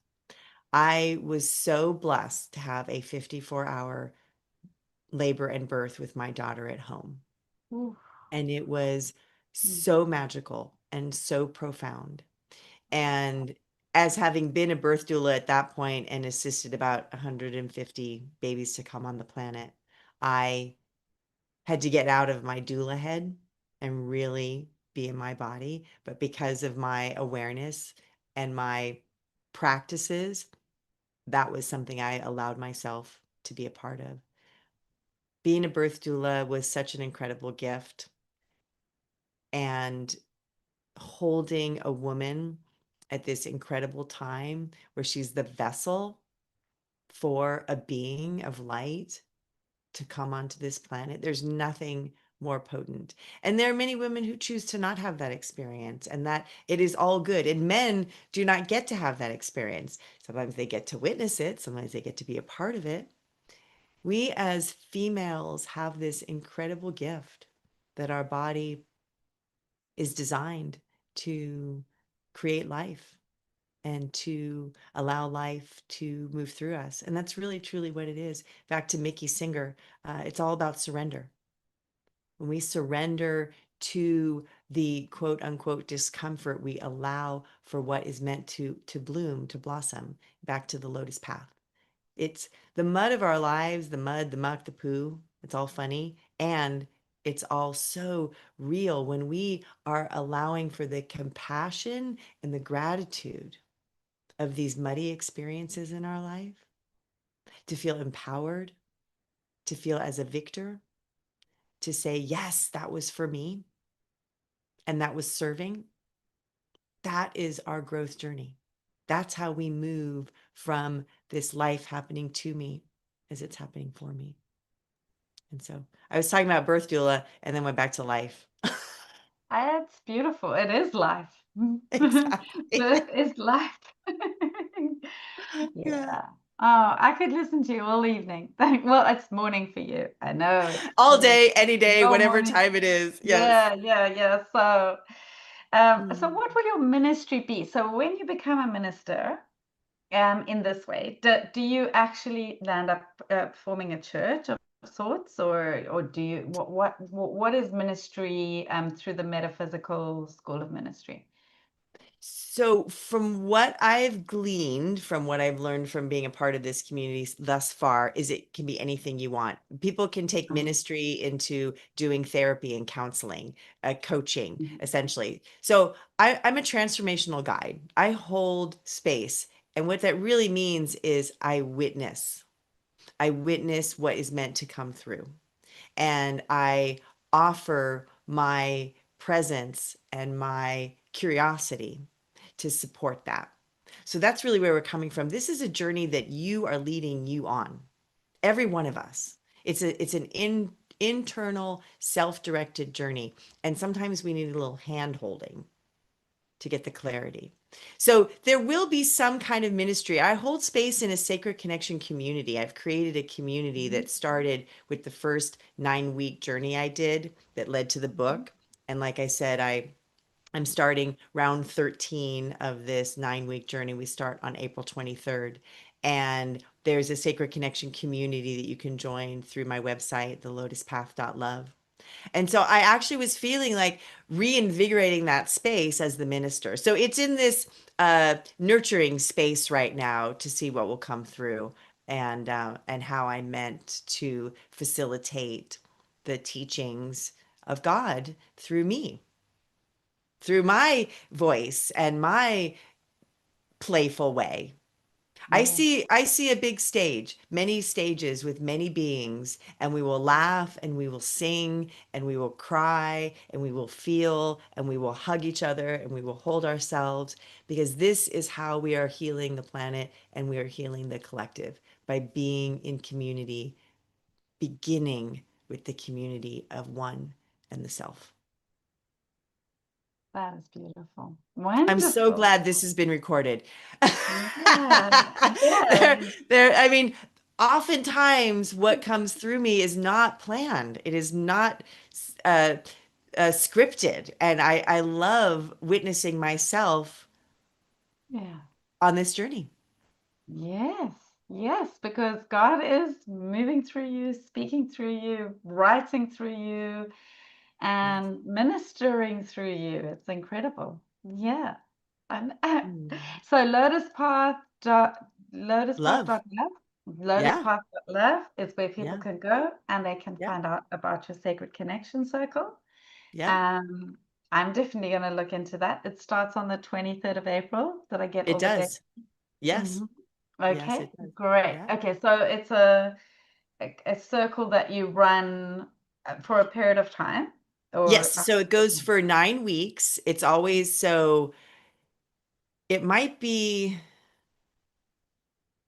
I was so blessed to have a 54-hour labor and birth with my daughter at home. Ooh. And it was Mm. so magical and so profound. And as having been a birth doula at that point and assisted about 150 babies to come on the planet, I had to get out of my doula head and really be in my body. But because of my awareness and my practices, that was something I allowed myself to be a part of. Being a birth doula was such an incredible gift. And holding a woman at this incredible time where she's the vessel for a being of light to come onto this planet, there's nothing more potent. And there are many women who choose to not have that experience, and that it is all good. And men do not get to have that experience. Sometimes they get to witness it, sometimes they get to be a part of it. We as females have this incredible gift that our body is designed to create life and to allow life to move through us. And that's really, truly what it is. Back to Mickey Singer, it's all about surrender. When we surrender to the quote unquote discomfort, we allow for what is meant to bloom, to blossom, back to the lotus path. It's the mud of our lives, the mud, the muck, the poo. It's all funny. And it's all so real when we are allowing for the compassion and the gratitude of these muddy experiences in our life, to feel empowered, to feel as a victor, to say, yes, that was for me and that was serving. That is our growth journey. That's how we move from this life happening to me as it's happening for me. And so I was talking about birth doula and then went back to life. It's beautiful. It is life. Exactly. Birth is life. Yeah. Yeah. Oh, I could listen to you all evening. Well, it's morning for you. I know it's All morning. day, any day, Your whatever morning. time it is. Yes. Yeah, yeah, yeah. So Mm. what will your ministry be? So when you become a minister, in this way, do you actually land up forming a church of sorts, or do you what is ministry through the metaphysical school of ministry? So, from what I've gleaned, from what I've learned from being a part of this community thus far, is it can be anything you want. People can take Um, ministry into doing therapy and counseling, coaching, mhm. essentially. So, I'm a transformational guide. I hold space. And what that really means is I witness. I witness what is meant to come through. And I offer my presence and my curiosity to support that. So that's really where we're coming from. This is a journey that you are leading you on, every one of us. It's an internal self-directed journey, and sometimes we need a little hand holding to get the clarity. So there will be some kind of ministry. I hold space in a sacred connection community. I've created a community Mhm, that started with the first 9-week journey I did that led to the mhm, book. And like I said, I'm starting round 13 of this 9-week journey. We start on April 23rd. And there's a sacred connection community that you can join through my website, thelotuspath.love. And so I actually was feeling like reinvigorating that space as the minister. So it's in this nurturing space right now to see what will come through, and how I meant to facilitate the teachings of God through me, through my voice and my playful way. yeah. I see a big stage, many stages with many beings, and we will laugh and we will sing and we will cry and we will feel and we will hug each other and we will hold ourselves, because this is how we are healing the planet and we are healing the collective, by being in community, beginning with the community of one and the self. That is beautiful. I'm so Wonderful. glad this has been recorded. Yeah. There, Yes. I mean, oftentimes what comes through me is not planned. It is not uh, scripted. And I love witnessing myself Yeah. on this journey. Yes. Yes, because God is moving through you, speaking through you, writing through you, Yes. and ministering through you. It's incredible. Yeah. And Mm. so lotuspath Love. dot love, Yeah. lotuspath.love is where people Yeah. can go and they can Yeah. find out about your sacred connection circle. Yeah. Um, I'm definitely going to look into that. It starts on the 23rd of April. Did I get It all the dates? does. Yes. Mhm. Yes, Okay, it does. great. Yeah. Okay, so it's a circle that you run for a period of time, or Yes. So it goes for 9 weeks. It's always so it might be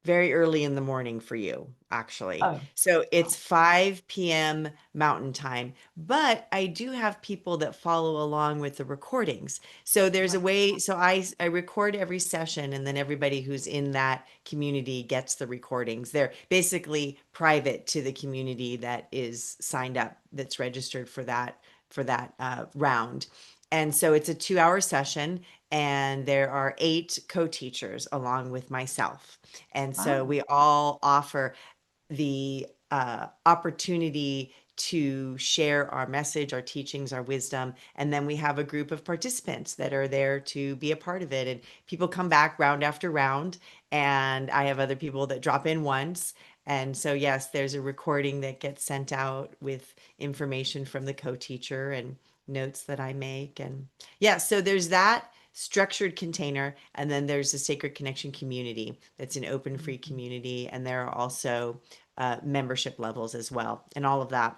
very early in the morning for you, actually. oh, So it's oh, 5 p.m. Mountain Time, but I do have people that follow along with the recordings. So there's a right. way, so I record every session and then everybody who's in that community gets the recordings. They're basically private to the community that is signed up, that's registered for that round. And so it's a 2 hour session, and there are 8 co-teachers along with myself. And so Wow. we all offer the opportunity to share our message, our teachings, our wisdom. And then we have a group of participants that are there to be a part of it. And people come back round after round. And I have other people that drop in once. And so, yes, there's a recording that gets sent out with information from the co teacher and notes that I make. And yeah, so there's that structured container. And then there's the Sacred Connection community that's an open free Mhm. community. And there are also membership levels as well. And all of that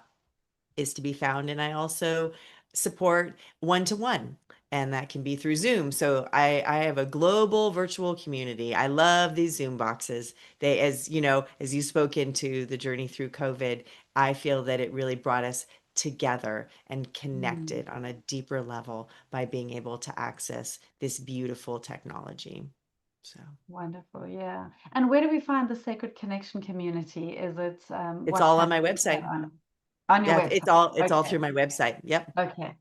is to be found. And I also support one to one, and that can be through Zoom. So I have a global virtual community. I love these Zoom boxes. They, as you know, as you spoke into the journey through COVID, I feel that it really brought us together and Mm, connected on a deeper level by being able to access this beautiful technology. So wonderful. Yeah. And where do we find the Sacred Connection community? Is it it's what all on my platform is that website. on? On your Yeah, website. it's all Okay. through my website. Yep. Okay.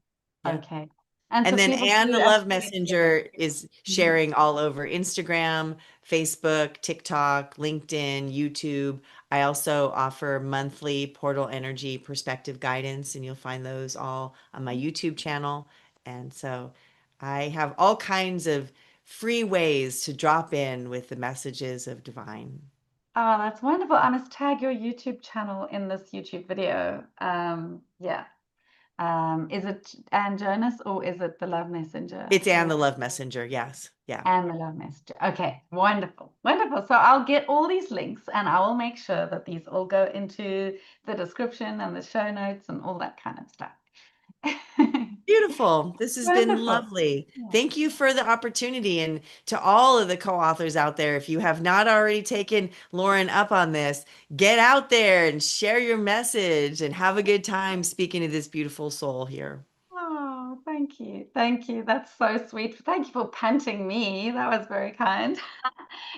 Yep. Okay. And And so then people Anne do the Love actually, yeah. Messenger is Mhm. sharing all over Instagram, Facebook, TikTok, LinkedIn, YouTube. I also offer monthly portal energy perspective guidance, and you'll find those all on my YouTube channel. And so I have all kinds of free ways to drop in with the messages of divine. Oh, that's wonderful. I must tag your YouTube channel in this YouTube video. Yeah. Is it Ann Jonas or is it the Love Messenger? It's Anne the Love Messenger. Yes. Yeah. And the Love Messenger. Okay, wonderful. Wonderful. So I'll get all these links and I will make sure that these all go into the description and the show notes and all that kind of stuff. Beautiful. This has been Wonderful. lovely. Yeah. Thank you for the opportunity. And to all of the co-authors out there, if you have not already taken Lauren up on this, get out there and share your message and have a good time speaking to this beautiful soul here. Oh, thank you. Thank you. That's so sweet. Thank you for punting me. That was very kind.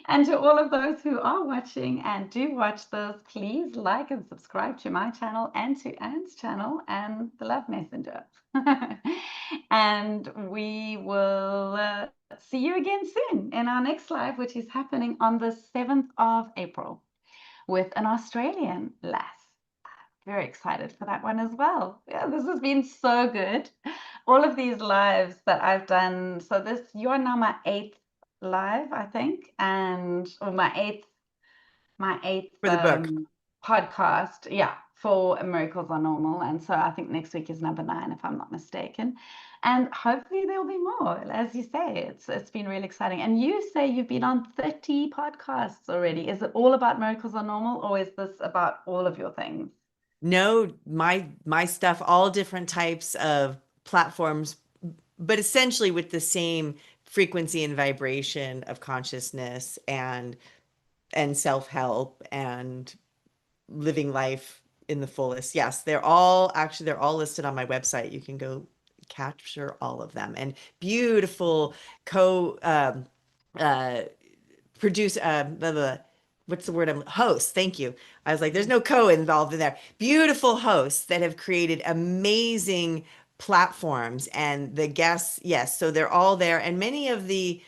And to all of those who are watching and do watch this, please like and subscribe to my channel and to Anne's channel and the Love Messenger. And we will see you again soon in our next live, which is happening on the 7th of April with an Australian lass. Very excited for that one as well. Yeah, this has been so good. All of these lives that I've done. So this, you're now my eighth live, I think, and or my eighth For the book. podcast. Yeah, for Miracles Are Normal. And so I think next week is number 9, if I'm not mistaken. And hopefully there'll be more. As you say, it's been really exciting. And you say you've been on 30 podcasts already. Is it all about Miracles Are Normal, or is this about all of your things? No, my stuff, all different types of platforms, but essentially with the same frequency and vibration of consciousness and and self-help and living life in the fullest. Yes, they're all listed on my website. You can go capture all of them, and beautiful co uh produce what's the word, I'm hosts, thank you. I was like, there's no co involved in there. Beautiful hosts that have created amazing platforms, and the guests, yes, so they're all there, and many of the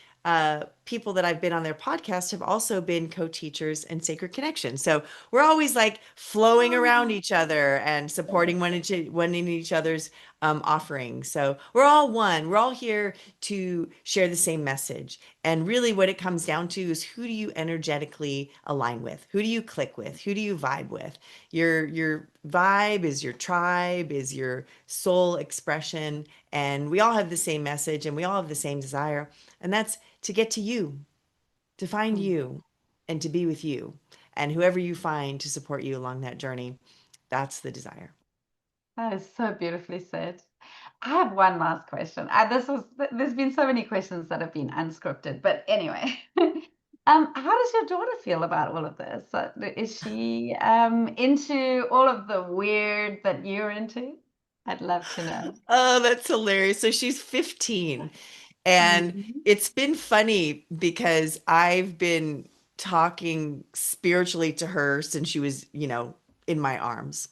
people that I've been on their podcast have also been co-teachers in Sacred Connection. So we're always like flowing around Oh, each other and supporting one in each other's offerings. So we're all one. We're all here to share the same message. And really, what it comes down to is, who do you energetically align with? Who do you click with? Who do you vibe with? Your vibe is your tribe, is your soul expression, and we all have the same message, and we all have the same desire, and that's to get to you, to find mm, you, and to be with you, and whoever you find to support you along that journey. That's the desire. that is so beautifully said. I have one last question. There's been so many questions that have been unscripted, but anyway. How does your daughter feel about all of this? Is she into all of the weird that you're into? I'd love to know. Oh, that's hilarious. So she's 15. And Mhm. it's been funny because I've been talking spiritually to her since she was, in my arms.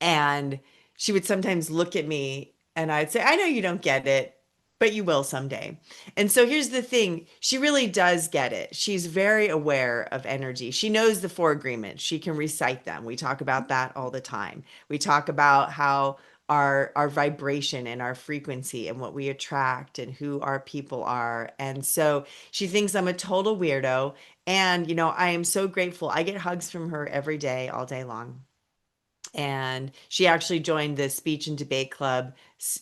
And she would sometimes look at me and I'd say, I know you don't get it, but you will someday. And so here's the thing, she really does get it. She's very aware of energy. She knows the four agreements. She can recite them. We talk about that all the time. We talk about how our vibration and our frequency and what we attract and who our people are. And so she thinks I'm a total weirdo. And, I am so grateful. I get hugs from her every day, all day long, and she actually joined the speech and debate club,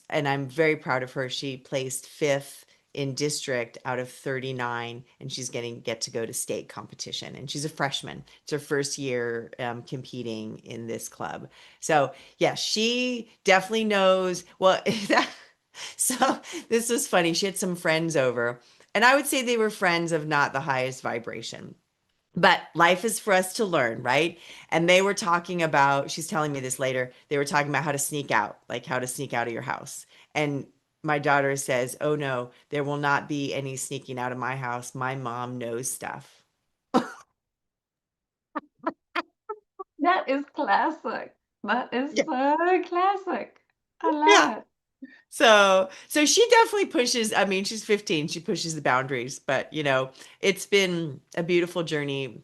and I'm very proud of her. She placed fifth in district out of 39, and she's get to go to state competition, and she's a freshman. It's her first year competing in this club. So yeah, she definitely knows. Well, so this was funny. She had some friends over, and I would say they were friends of not the highest vibration, but life is for us to learn, right? And they were talking about, she's telling me this later, they were talking about how to sneak out, like how to sneak out of your house. And my daughter says, oh no, there will not be any sneaking out of my house. My mom knows stuff. That is classic. That is Yeah. so classic. I love Yeah. it. So she definitely pushes, I mean, she's 15, she pushes the boundaries, but it's been a beautiful journey,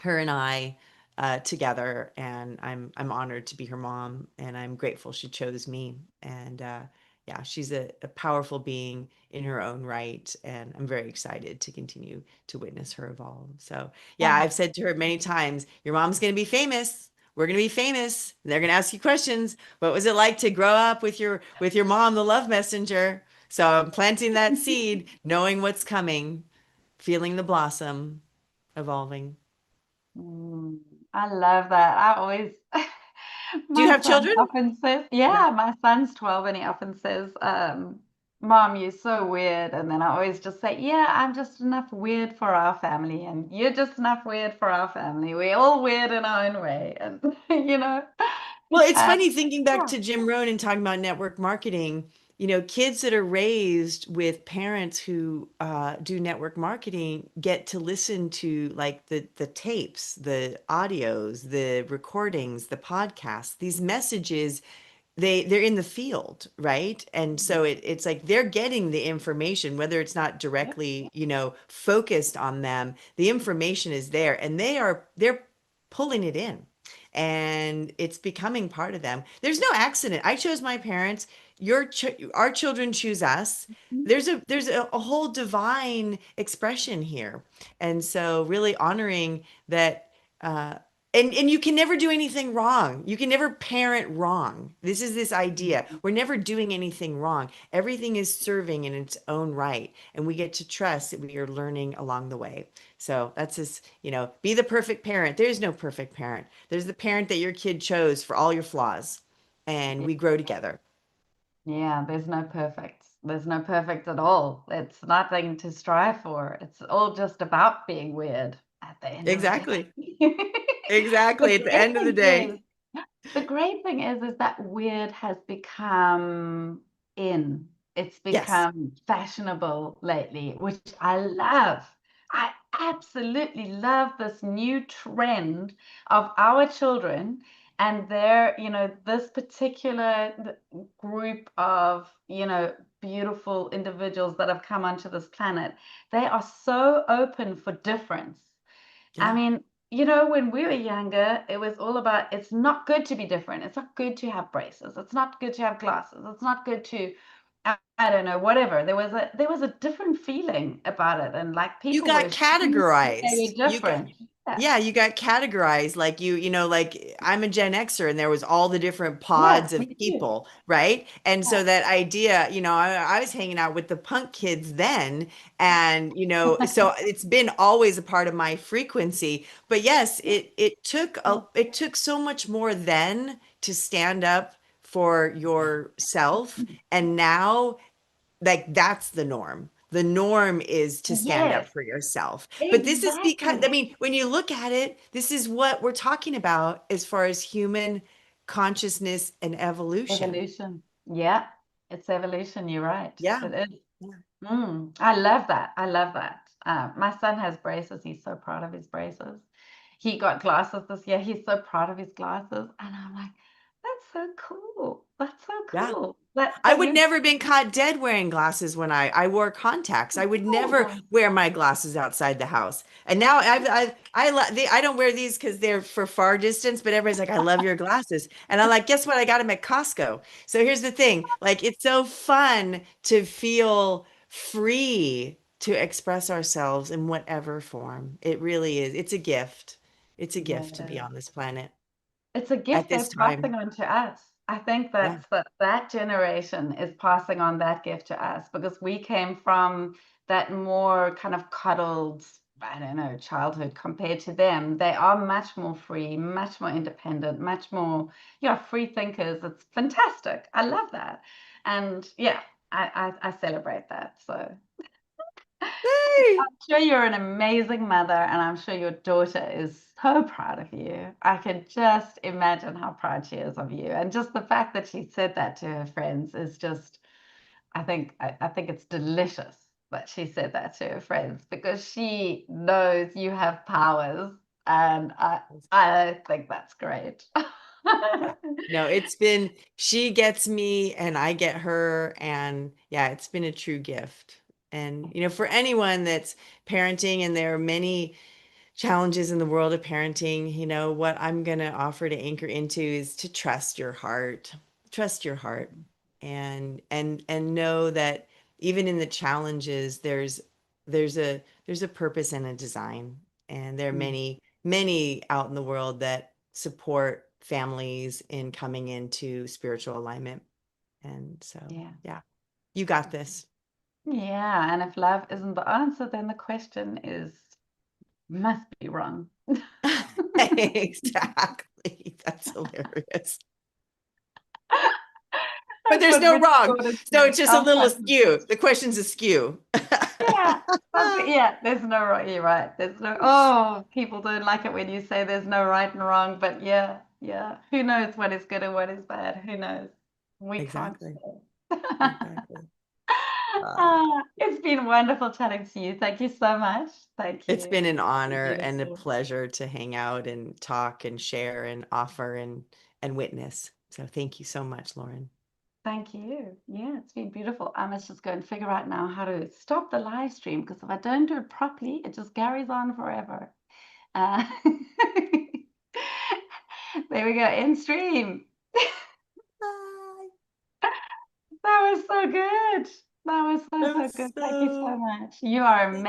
her and I together, and I'm honored to be her mom, and I'm grateful she chose me. And yeah, she's a powerful being in her own right, and I'm very excited to continue to witness her evolve. So yeah, Oh, I've said to her many times, your mom's going to be famous. We're going to be famous. They're going to ask you questions. What was it like to grow up with your mom, the love messenger? So I'm planting that seed, knowing what's coming, feeling the blossom evolving. mm, I love that. I always, Do you my have son children? often says, Yeah. yeah, my son's 12 and he often says, Mom, you're so weird. And then I always just say, yeah, I'm just enough weird for our family. And you're just enough weird for our family. We're all weird in our own way. And, you know, Well, it's um, funny thinking back yeah. to Jim Rohn and talking about network marketing. Kids that are raised with parents who do network marketing get to listen to like the tapes, the audios, the recordings, the podcasts, these messages. They're in the field, right? And so it's like they're getting the information, whether it's not Yep. directly focused on them. The information is there, and they're pulling it in, and it's becoming part of them. There's no accident. I chose my parents. Our children choose us. There's a whole divine expression here, and so really honoring that. uh and you can never do anything wrong. You can never parent wrong. This is this idea. We're never doing anything wrong. Everything is serving in its own right. And we get to trust that we are learning along the way. So that's just, be the perfect parent. There's no perfect parent. There's the parent that your kid chose for all your flaws. And Yeah. we grow together. Yeah, there's no perfect. There's no perfect at all. It's nothing to strive for. It's all just about being weird. at the end of the Exactly. day. Exactly. The At the great end of the thing day. is, the great thing is that weird has become in. It's Yes. become fashionable lately, which I love. I absolutely love this new trend of our children and their, this particular group of, beautiful individuals that have come onto this planet. They are so open for difference. I Yeah. mean, when we were younger, it was all about it's not good to be different. It's not good to have braces. It's not good to have glasses. It's not good to, I don't know, whatever. There was a different feeling about it, and like You people were got ashamed that they categorized. were different. Yeah, Yeah, you got categorized like like I'm a Gen Xer and there was all the different yeah, pods of me too. people, right? And Yeah, so that idea, I was hanging out with the punk kids then, and so it's been always a part of my frequency. But yes, it took so much more then to stand up for yourself, and now like that's the norm. The norm is to stand up yes, for yourself. But this is because, I exactly. mean, when you look at it, this is what we're talking about as far as human consciousness and evolution. Evolution. Yeah, it's evolution. You're right. Yeah. It is. Yeah. I love that. I love that. My son has braces. He's so proud of his braces. He got glasses this year. He's so proud of his glasses. And I'm like, that's so cool. That's so Yeah. cool. That I that would you never been caught dead wearing glasses when I wore contacts. I would never oh, wear my glasses outside the house. And now I don't wear these because they're for far distance, but everybody's like, I love your glasses. And I'm like, guess what? I got them at Costco. So here's the thing, like it's so fun to feel free to express ourselves in whatever form. It really is. It's a gift. It's a yeah, gift to be on this planet it's a at gift this they're time. passing on to us. I think Yeah. that generation is passing on that gift to us because we came from that more kind of cuddled, I don't know, childhood compared to them. They are much more free, much more independent, much more, yeah, free thinkers. It's fantastic. I love that. And yeah, I celebrate that. So Hey. I'm sure you're an amazing mother, and I'm sure your daughter is so proud of you. I can just imagine how proud she is of you. And just the fact that she said that to her friends is just, I think it's delicious that she said that to her friends because she knows you have powers, and I think that's great. Yeah. No, she gets me and I get her. And yeah, it's been a true gift. And, for anyone that's parenting, and there are many challenges in the world of parenting, what I'm going to offer to anchor into is to trust your heart. Trust your heart, and know that even in the challenges, there's a purpose and a design. And there are Mm, many out in the world that support families in coming into spiritual alignment. And so, yeah. yeah, you got this. Yeah, and if love isn't the answer, then the question is must be wrong. Exactly. That's hilarious. But That's there's what no Rich wrong. Gordon So said. it's just a Our little cousin askew. said. The question's askew. Yeah, yeah, there's no right. You're right. There's no, oh, people don't like it when you say there's no right and wrong, but yeah, yeah. Who knows what is good and what is bad? Who knows? We can't Exactly. say. Exactly. Uh, It's been wonderful chatting to you. Thank you so much. Thank it's you. been an honor and a Beautiful. pleasure to hang out and talk and share and offer and witness. So thank you so much, Lauren. Thank you. Yeah, it's been beautiful. I must just go and figure out now how to stop the live stream because if I don't do it properly, it just carries on forever. Uh, there we go, in stream. Bye. That was so good. That was so, That so was good. Thank you so so much. You are amazing.